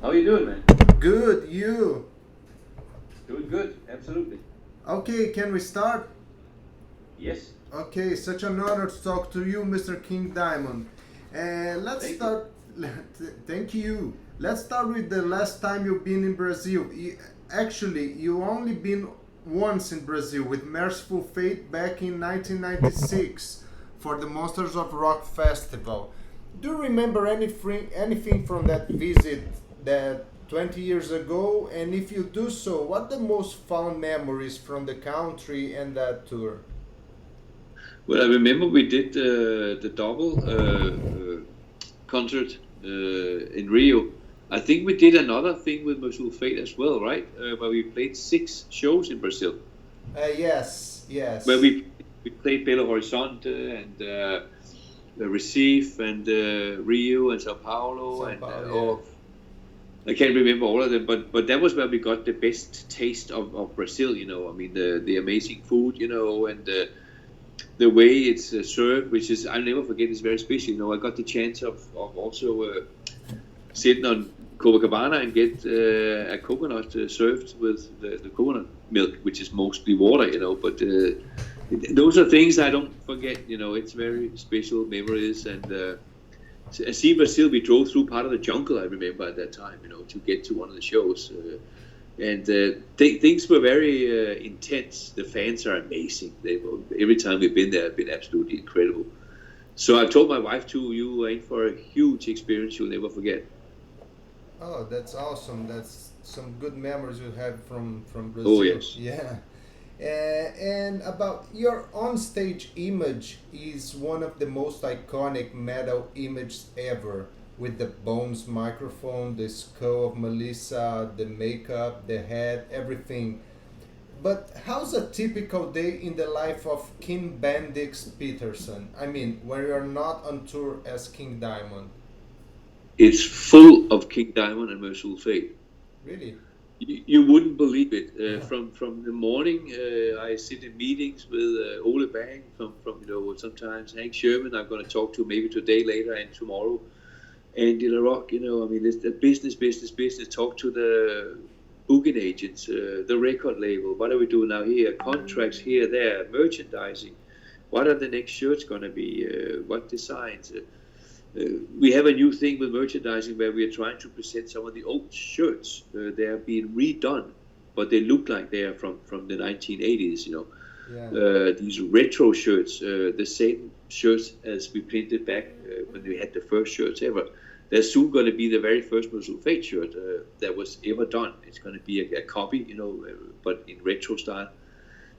How you doing, man? Good, you. Doing good, absolutely. Okay, can we start? Yes, Okay, such an honor to talk to you, Mr. King Diamond. Let's thank you. start. Thank you. Let's start with the last time you've been in Brazil. Actually, you only been once in Brazil with Merciful Fate back in 1996 for the Monsters of Rock Festival. Do you remember anything from that visit that 20 years ago? And if you do so, what the most fond memories from the country and that tour? Well, I remember we did the double concert in Rio. I think we did another thing with Merciful Fate as well, right? Where we played 6 shows in Brazil. Yes, Where yes. we played Belo Horizonte and Recife and Rio and Sao Paulo São and Paulo, yeah. I can't remember all of them, but that was where we got the best taste of Brazil. I mean the amazing food, and the way it's served, which is I'll never forget, is very special. I got the chance of also sitting on Copacabana and get a coconut served with the coconut milk, which is mostly water. But those are things I don't forget. It's very special memories and. See Brazil, we drove through part of the jungle, I remember at that time, to get to one of the shows. Things were very intense. The fans are amazing. Every time we've been there, have been absolutely incredible. So I've told my wife too, you are in for a huge experience you'll never forget. Oh, that's awesome. That's some good memories you have from Oh, Brazil. yes. Yeah. And about your onstage image is one of the most iconic metal images ever, with the Bones microphone, the skull of Melissa, the makeup, the head, everything. But how's a typical day in the life of King Bendix Peterson? I mean, when you're not on tour as King Diamond. It's full of King Diamond and Merciful Fate. Really? You wouldn't believe it. From the morning, I sit in meetings with Ole Bang from sometimes Hank Sherman. I'm going to talk to maybe today, later, and tomorrow. Andy LaRock. I mean, it's the business, business, business. Talk to the booking agents, the record label. What are we doing now here? Contracts here, there, merchandising. What are the next shirts going to be? What designs? We have a new thing with merchandising where we are trying to present some of the old shirts. They are being redone, but they look like they are from the 1980s. Yeah. These retro shirts, the same shirts as we printed back when we had the first shirts ever. They're soon going to be the very first Merciful Fate shirt that was ever done. It's going to be a copy, but in retro style.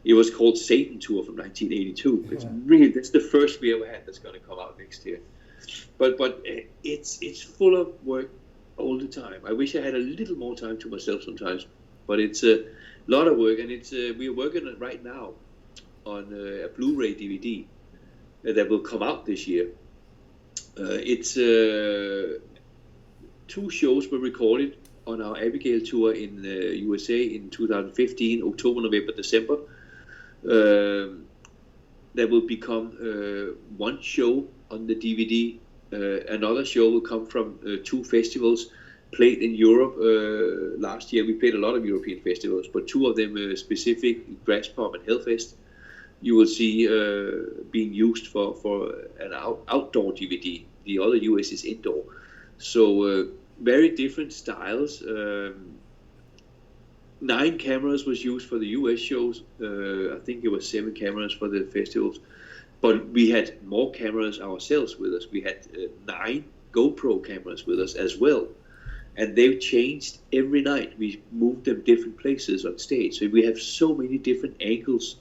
It was called Satan Tour from 1982. That's the first we ever had that's going to come out next year. But it's full of work all the time. I wish I had a little more time to myself sometimes, but it's a lot of work, and it's we are working on it right now on a Blu-ray DVD that will come out this year. It's 2 shows were recorded on our Abigail tour in the USA in 2015, October, November, December. That will become one show on the DVD. Another show will come from 2 festivals played in Europe last year. We played a lot of European festivals, but 2 of them specific, Graspop and Hellfest, you will see being used for an outdoor DVD. The other US is indoor. So very different styles. 9 cameras was used for the US shows. I think it was 7 cameras for the festivals. But we had more cameras ourselves with us. We had 9 GoPro cameras with us as well. And they've changed every night. We moved them different places on stage. So we have so many different angles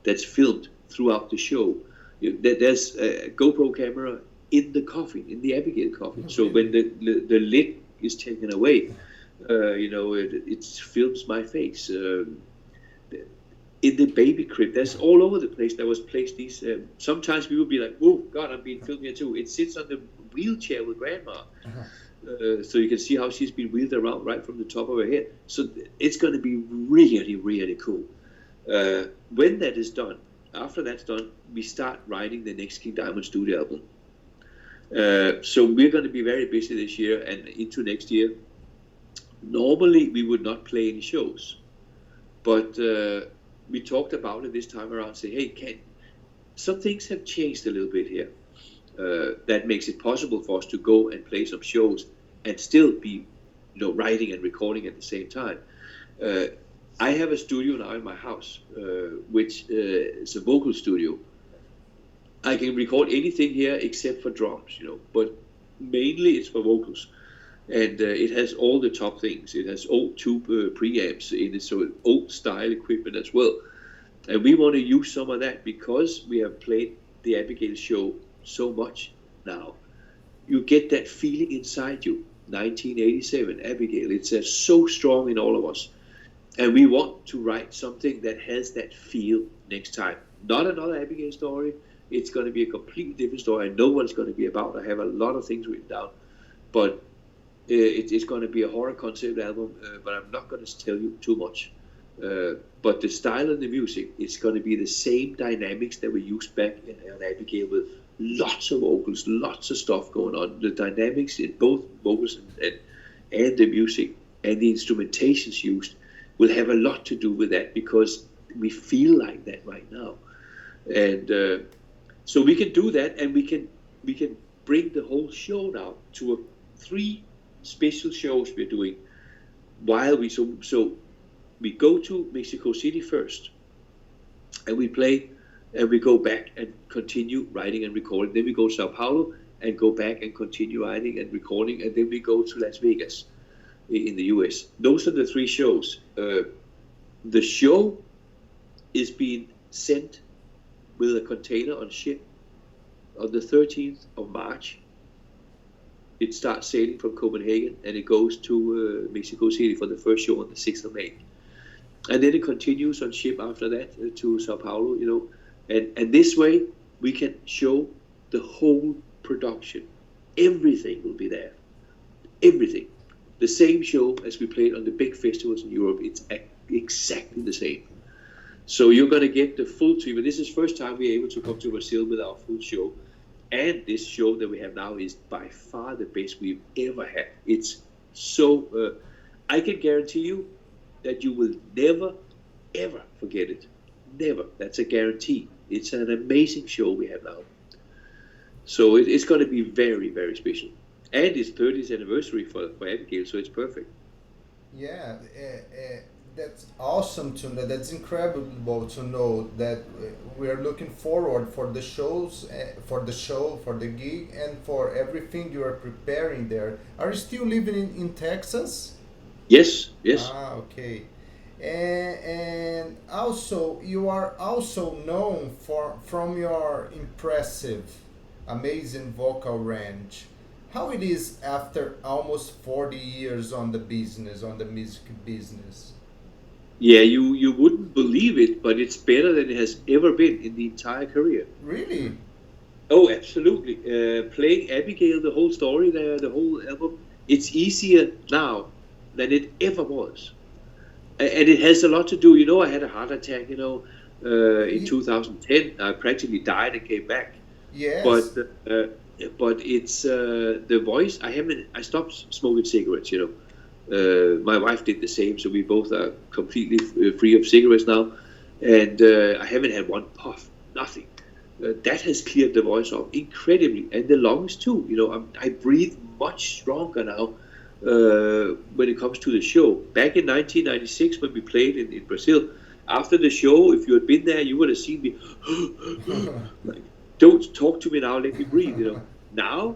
that's filmed throughout the show. There's a GoPro camera in the coffin, in the Abigail coffin. So when the lid is taken away, it films my face. In the baby crib, there's all over the place. There was placed these. Sometimes we would be like, "Oh God, I'm being filmed here too." It sits on the wheelchair with Grandma, so you can see how she's been wheeled around right from the top of her head. So it's going to be really, really cool. When that is done, after that's done, we start writing the next King Diamond studio album. So we're going to be very busy this year and into next year. Normally, we would not play any shows, but we talked about it this time around. Say, hey, some things have changed a little bit here. That makes it possible for us to go and play some shows and still be, writing and recording at the same time. I have a studio now in my house, which is a vocal studio. I can record anything here except for drums, but mainly it's for vocals. And it has all the top things. It has old tube preamps in it, so old style equipment as well. And we want to use some of that because we have played the Abigail show so much now. You get that feeling inside you. 1987, Abigail. It's so strong in all of us. And we want to write something that has that feel next time. Not another Abigail story. It's going to be a completely different story. I know what it's going to be about. I have a lot of things written down. But it's going to be a horror concept album, but I'm not going to tell you too much. But the style of the music, it's going to be the same dynamics that we used back in Abigail, with lots of vocals, lots of stuff going on. The dynamics in both vocals and the music and the instrumentations used will have a lot to do with that, because we feel like that right now. And so we can do that, and we can bring the whole show now to 3 special shows we're doing while so we go to Mexico City first, and we play, and we go back and continue writing and recording. Then we go to Sao Paulo and go back and continue writing and recording, and then we go to Las Vegas in the US. Those are the 3 shows. The show is being sent with a container on ship on the 13th of March. It starts sailing from Copenhagen, and it goes to Mexico City for the first show on the 6th of May. And then it continues on ship after that to Sao Paulo, and this way we can show the whole production. Everything will be there. Everything. The same show as we played on the big festivals in Europe. It's exactly the same. So you're going to get the full treatment. This is the first time we're able to come to Brazil with our full show. And this show that we have now is by far the best we've ever had. It's so... I can guarantee you that you will never, ever forget it. Never. That's a guarantee. It's an amazing show we have now. So it's going to be very, very special. And it's 30th anniversary for Abigail, so it's perfect. Yeah, that's awesome to know. That's incredible to know that we're looking forward for the shows, for the show, for the gig, and for everything you are preparing there. Are you still living in Texas? Yes. Ah, okay. And also, you are also known from your impressive, amazing vocal range. How it is after almost 40 years on the music business? Yeah, you wouldn't believe it, but it's better than it has ever been in the entire career. Really? Oh, absolutely. Playing Abigail, the whole story there, the whole album, it's easier now than it ever was. And it has a lot to do, I had a heart attack, in 2010. I practically died and came back. Yes. But it's the voice. I stopped smoking cigarettes, My wife did the same, so we both are completely free of cigarettes now. And I haven't had one puff, nothing. That has cleared the voice off incredibly, and the lungs too. I breathe much stronger now when it comes to the show. Back in 1996, when we played in Brazil, after the show, if you had been there, you would have seen me. Like, don't talk to me now, let me breathe. Now,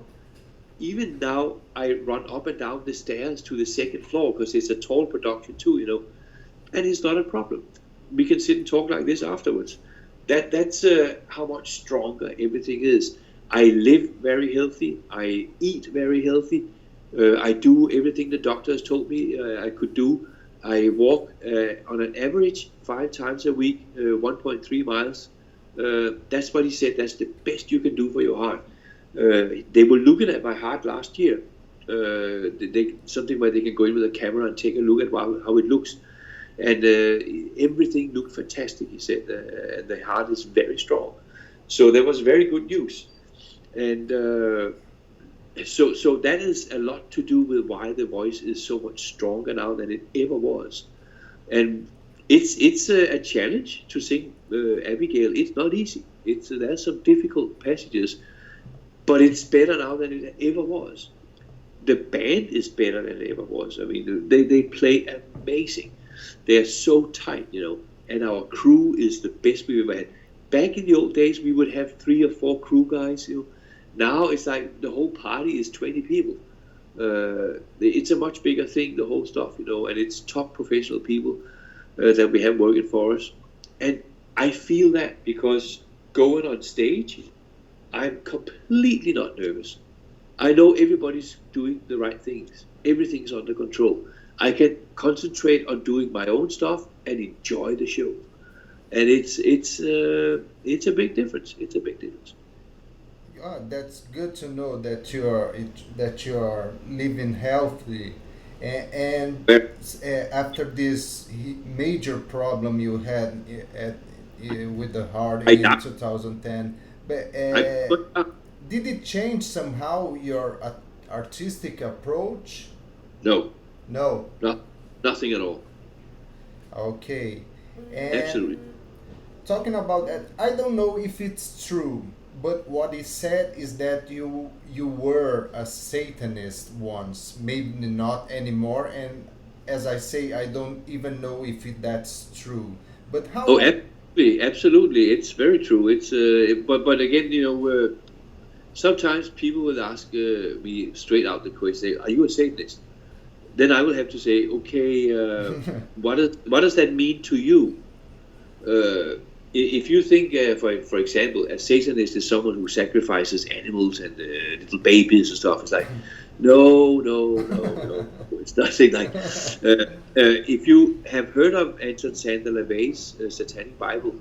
even now, I run up and down the stairs to the second floor because it's a tall production too, and it's not a problem. We can sit and talk like this afterwards. That's how much stronger everything is. I live very healthy. I eat very healthy. I do everything the doctor has told me I could do. I walk on an average 5 times a week, 1.3 miles. That's what he said. That's the best you can do for your heart. They were looking at my heart last year. Something where they can go in with a camera and take a look at how it looks. And everything looked fantastic, he said. And the heart is very strong. So that was very good news. And So that is a lot to do with why the voice is so much stronger now than it ever was. And it's a challenge to sing Abigail. It's not easy. There's some difficult passages, but it's better now than it ever was. The band is better than it ever was. I mean, they play amazing. They're so tight, and our crew is the best we've ever had. Back in the old days, we would have 3 or 4 crew guys. Now it's like the whole party is 20 people. It's a much bigger thing, the whole stuff, and it's top professional people that we have working for us. And I feel that because going on stage, I'm completely not nervous. I know everybody's doing the right things. Everything's under control. I can concentrate on doing my own stuff and enjoy the show. And it's a big difference. It's a big difference. That's good to know that you are living healthy, and after this major problem you had with the heart in 2010, but did it change somehow your artistic approach? No, No. nothing at all. Okay. And Absolutely. talking about that, I don't know if it's true, but what is said is that you were a Satanist once, maybe not anymore. And as I say, I don't even know if that's true. But Oh, how? absolutely. It's very true. But again, sometimes people will ask me straight out the question, "Are you a Satanist?" Then I will have to say, "Okay, what does that mean to you?" If you think, for example, a Satanist is someone who sacrifices animals and little babies and stuff, it's like, no, it's nothing like. If you have heard of Anton Sander LaVey's Satanic Bible,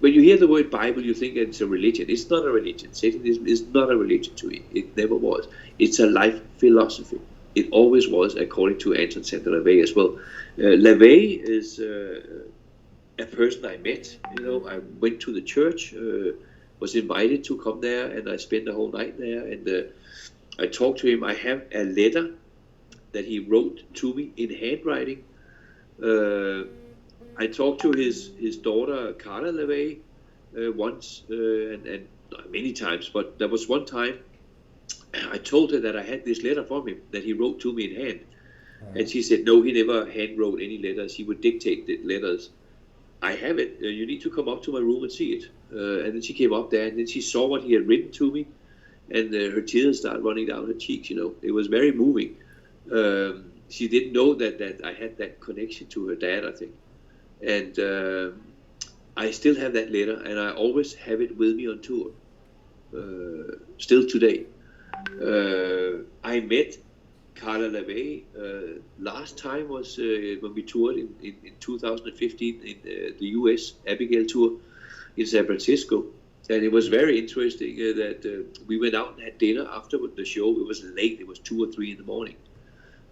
when you hear the word Bible, you think it's a religion. It's not a religion. Satanism is not a religion to me. It never was. It's a life philosophy. It always was, according to Anton Sander LaVey as well. LaVey is a person I met. I went to the church, was invited to come there, and I spent the whole night there. And I talked to him. I have a letter that he wrote to me in handwriting. I talked to his daughter Carla LaVey once, and many times. But there was one time I told her that I had this letter from him that he wrote to me in hand, and she said no, he never hand wrote any letters. He would dictate the letters. I have it. You need to come up to my room and see it. And then she came up there, and then she saw what he had written to me, and her tears started running down her cheeks. It was very moving. She didn't know that I had that connection to her dad, I think. And I still have that letter, and I always have it with me on tour, still today. I met Carla LaVey last time was when we toured in 2015 in the US Abigail tour in San Francisco, and it was very interesting that we went out and had dinner after the show. It was late; it was 2 or 3 in the morning,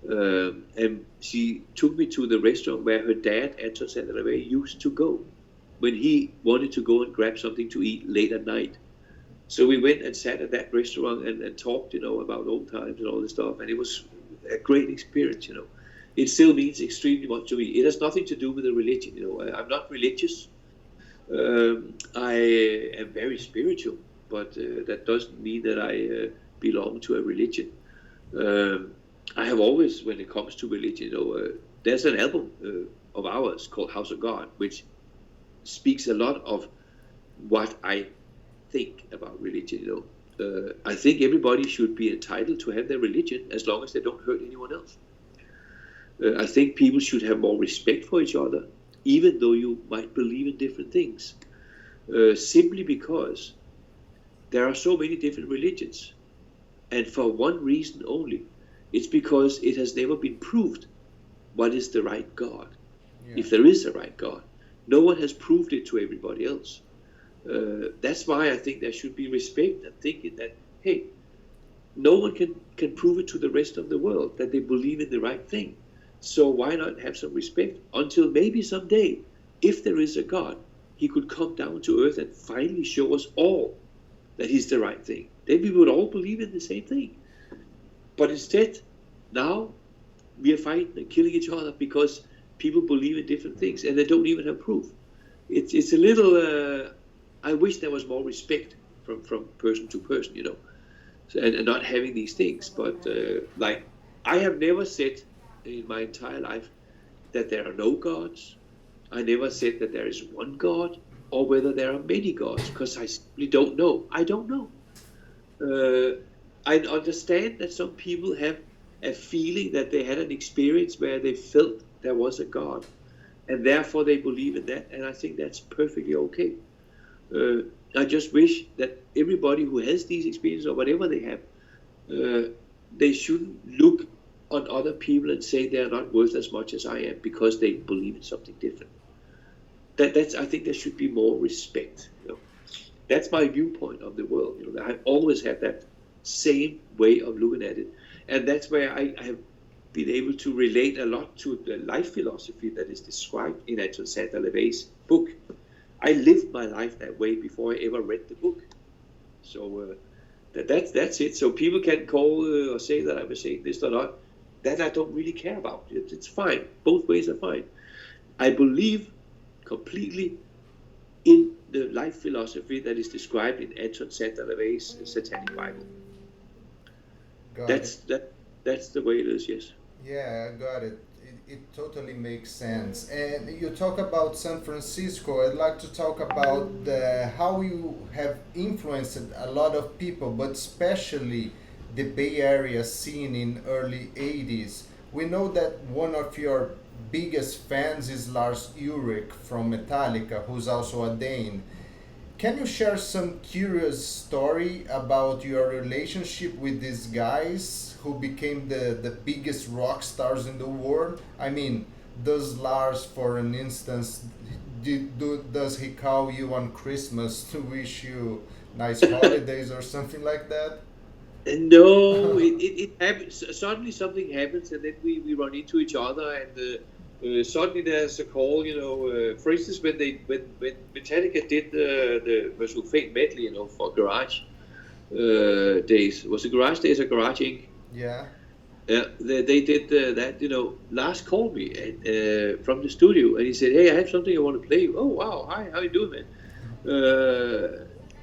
and she took me to the restaurant where her dad, Anton Sander LaVey, used to go when he wanted to go and grab something to eat late at night. So we went and sat at that restaurant and talked, about old times and all this stuff. And it was a great experience, It still means extremely much to me. It has nothing to do with the religion, I'm not religious. I am very spiritual, but that doesn't mean that I belong to a religion. I have always, when it comes to religion, there's an album of ours called House of God, which speaks a lot of what I think about religion. I think everybody should be entitled to have their religion as long as they don't hurt anyone else. I think people should have more respect for each other, even though you might believe in different things, simply because there are so many different religions, and for one reason only. It's because it has never been proved what is the right God, if there is a right God. No one has proved it to everybody else. That's why I think there should be respect and thinking that, hey, no one can prove it to the rest of the world that they believe in the right thing. So why not have some respect until maybe someday, if there is a God, he could come down to earth and finally show us all that he's the right thing, then we would all believe in the same thing. But instead, now we are fighting and killing each other because people believe in different things and they don't even have proof. It's a little. I wish there was more respect from person to person, you know, and not having these things. But like, I have never said in my entire life that there are no gods. I never said that there is one God or whether there are many gods, because I simply don't know. I don't know. I understand that some people have a feeling that they had an experience where they felt there was a God, and therefore they believe in that, and I think that's perfectly okay. I just wish that everybody who has these experiences or whatever they have, they shouldn't look on other people and say they're not worth as much as I am because they believe in something different. I think there should be more respect. You know? That's my viewpoint of the world. You know, I've always had that same way of looking at it, and that's where I have been able to relate a lot to the life philosophy that is described in Anton Sander-LaVey's book. I lived my life that way before I ever read the book. So that's it. So people can call or say that I was saying this or not. That I don't really care about. It's fine. Both ways are fine. I believe completely in the life philosophy that is described in Anton Sander-LaVey's Satanic Bible. That's the way it is, yes. Yeah, I got it. It totally makes sense. And you talk about San Francisco. I'd like to talk about how you have influenced a lot of people, but especially the Bay Area scene in early 80s. We know that one of your biggest fans is Lars Ulrich from Metallica, who's also a Dane. Can you share some curious story about your relationship with these guys who became the biggest rock stars in the world? I mean, does Lars, for an instance, does he call you on Christmas to wish you nice holidays or something like that? No, it happens. Suddenly something happens, and then we run into each other, and suddenly there's a call. You know, for instance, when Metallica did the Merciful Fate medley, you know, for Garage Days. Was it Garage Days or Garage Inc? Yeah. They did that. You know, Lars called me from the studio, and he said, "Hey, I have something I want to play." Oh wow, hi, how you doing, man?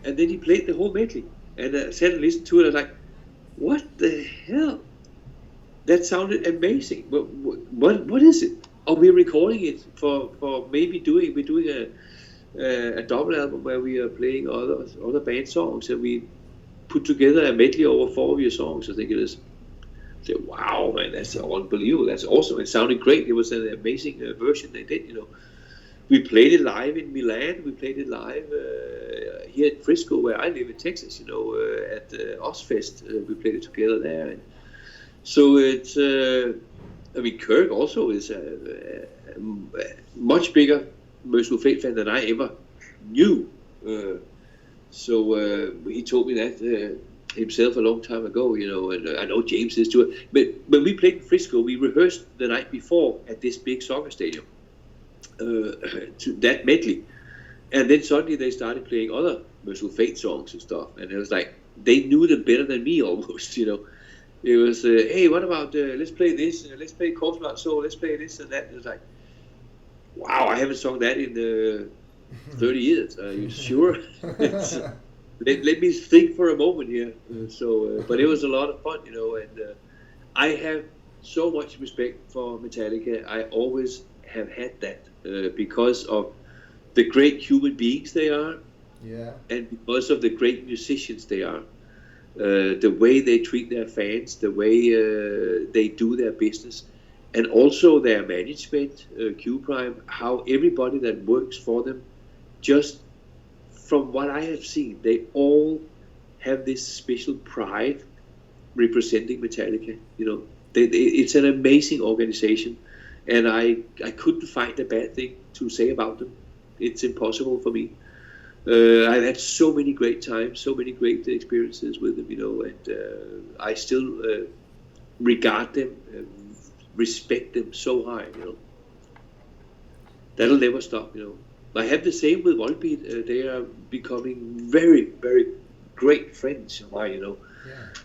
And then he played the whole medley, and I sat and listened to it. I was like, what the hell? That sounded amazing. What is it? Oh, we're recording it for maybe we're doing a double album where we are playing other band songs, and we put together a medley over 4 of your songs, I think it is. I said, wow, man, that's unbelievable. That's awesome. It sounded great. It was an amazing version they did, you know. We played it live in Milan. We played it live here in Frisco, where I live in Texas, you know, at Ozfest. We played it together there. And so it's, I mean, Kirk also is a much bigger Merciful Fate fan than I ever knew. So he told me that himself a long time ago, you know, and I know James is too. But when we played in Frisco, we rehearsed the night before at this big soccer stadium. To that medley, and then suddenly they started playing other Merciful Fate songs and stuff, and it was like they knew them better than me almost, you know. It was hey, what about let's play this, let's play Corpse Blood Soul, let's play this and that. It was like, wow, I haven't sung that in 30 years. Are you sure? let me think for a moment here. But it was a lot of fun, you know, and I have so much respect for Metallica. I always have had that because of the great human beings they are, yeah, and because of the great musicians they are. The way they treat their fans, the way they do their business, and also their management, Q Prime, how everybody that works for them, just from what I have seen, they all have this special pride representing Metallica. You know, it's an amazing organization. And I couldn't find a bad thing to say about them. It's impossible for me. I've had so many great times, so many great experiences with them, you know, and I still regard them, respect them so high, you know. That'll never stop, you know. I have the same with Volbeat. They are becoming very, very great friends of mine,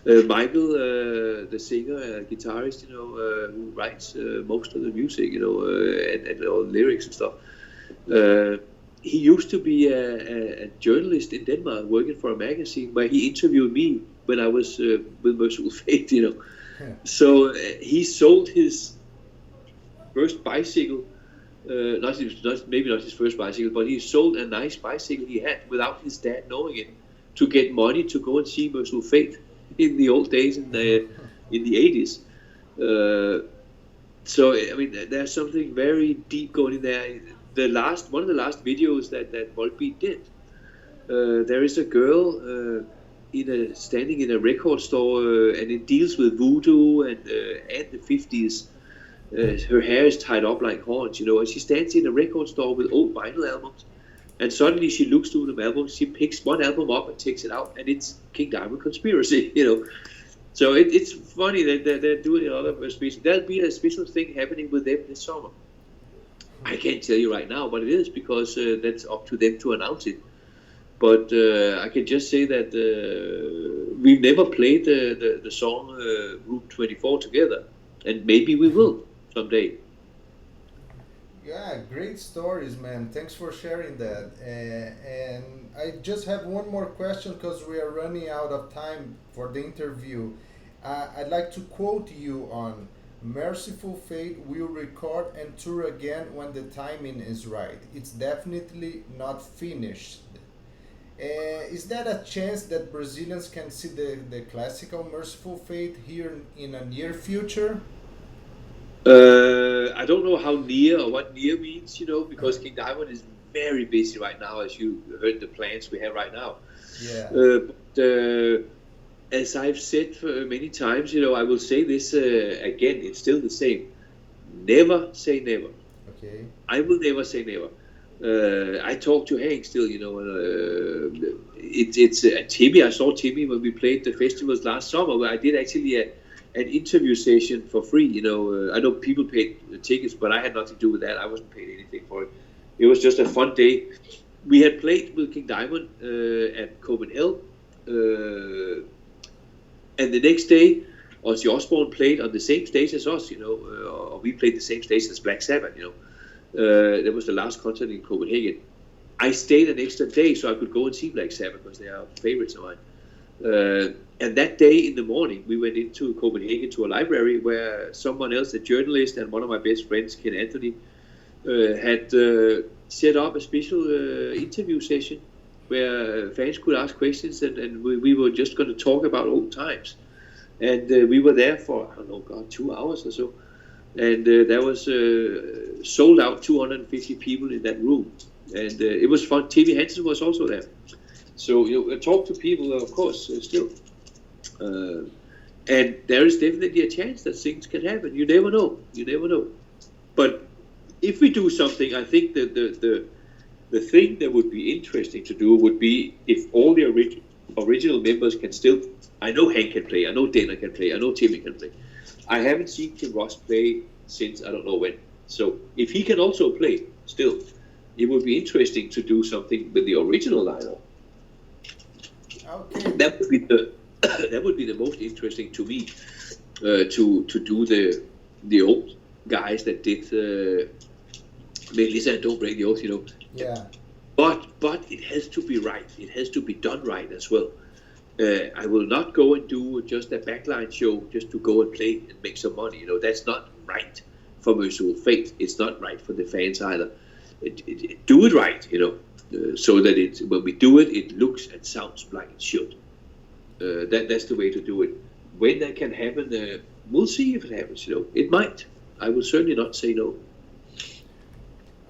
Yeah. Michael, the singer, guitarist, who writes most of the music, and all the lyrics and stuff. He used to be a journalist in Denmark, working for a magazine where he interviewed me when I was with Merciful Fate, Yeah. So he sold his first bicycle, maybe not his first bicycle, but he sold a nice bicycle he had without his dad knowing it, to get money to go and see Merciful Fate in the old days in the 80s. So I mean, there's something very deep going in there. One of the last videos that Volbeat did, there is a girl standing in a record store, and it deals with voodoo and the 50s. Her hair is tied up like horns, and she stands in a record store with old vinyl albums, and suddenly she looks through the albums, she picks one album up and takes it out, and it's King Diamond Conspiracy, So it's funny that they're doing a lot of special. There'll be a special thing happening with them this summer. I can't tell you right now what it is, because that's up to them to announce it. But I can just say that we've never played the song Route 24 together, and maybe we will someday. Yeah, great stories, man. Thanks for sharing that. And I just have one more question because we are running out of time for the interview. I'd like to quote you on Merciful Fate will record and tour again when the timing is right. It's definitely not finished. Is that a chance that Brazilians can see the classical Merciful Fate here in a near future? I don't know how near or what near means, because King Diamond is very busy right now, as you heard the plans we have right now. Yeah. But as I've said many times, I will say this again, it's still the same. Never say never. Okay. I will never say never. I talk to Hank still, it's Timmy. I saw Timmy when we played the festivals last summer, where I did actually an interview session for free. I know people paid tickets, but I had nothing to do with that. I wasn't paid anything for it. It was just a fun day. We had played with King Diamond at Copenhagen, and the next day, Ozzy Osbourne played on the same stage as us, or we played the same stage as Black Sabbath, That was the last concert in Copenhagen. I stayed an extra day so I could go and see Black Sabbath, because they are favorites of mine. And that day in the morning, we went into Copenhagen to a library where someone else, a journalist and one of my best friends, Ken Anthony, had set up a special interview session where fans could ask questions, and we were just going to talk about old times. And we were there for, 2 hours or so. And there was sold out 250 people in that room. And it was fun. Timmy Hansen was also there. So, talk to people, of course, still. And there is definitely a chance that things can happen. You never know. But if we do something, I think that the thing that would be interesting to do would be if all the original members can still. I know Hank can play. I know Dana can play. I know Timmy can play. I haven't seen Tim Ross play since I don't know when. So if he can also play still, it would be interesting to do something with the original lineup. Okay. That would be the most interesting to me, to do the old guys that did Melissa and Don't Break the Oath, Yeah. But it has to be right. It has to be done right as well. I will not go and do just a backline show just to go and play and make some money. That's not right for Merciful Fate. It's not right for the fans either. Do it right, so that when we do it, it looks and sounds like it should. That's the way to do it. When that can happen, we'll see if it happens. It might. I will certainly not say no.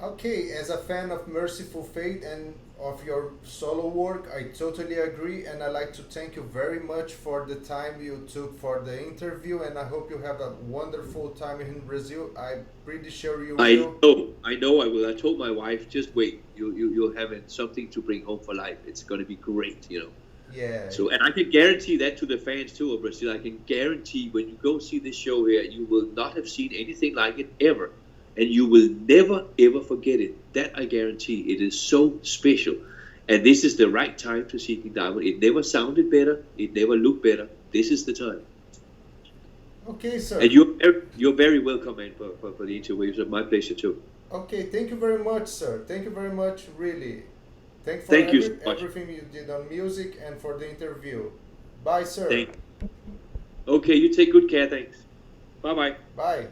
Okay, as a fan of Merciful Fate and of your solo work, I totally agree, and I'd like to thank you very much for the time you took for the interview, and I hope you have a wonderful time in Brazil. I'm pretty sure you will. I know I will. I told my wife, just wait. You'll have something to bring home for life. It's going to be great, Yeah. So, and I can guarantee that to the fans too of Brazil. I can guarantee when you go see this show here, you will not have seen anything like it ever. And you will never, ever forget it. That I guarantee. It is so special. And this is the right time to Seeking Diamond. It never sounded better. It never looked better. This is the time. Okay, sir. And you're very welcome, man, for the interview. It was my pleasure too. Okay, thank you very much, sir. Thank you very much, really. Thank you so much. Everything you did on music and for the interview. Bye, sir. Okay, you take good care. Thanks. Bye-bye. Bye.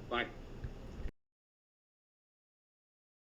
Bye.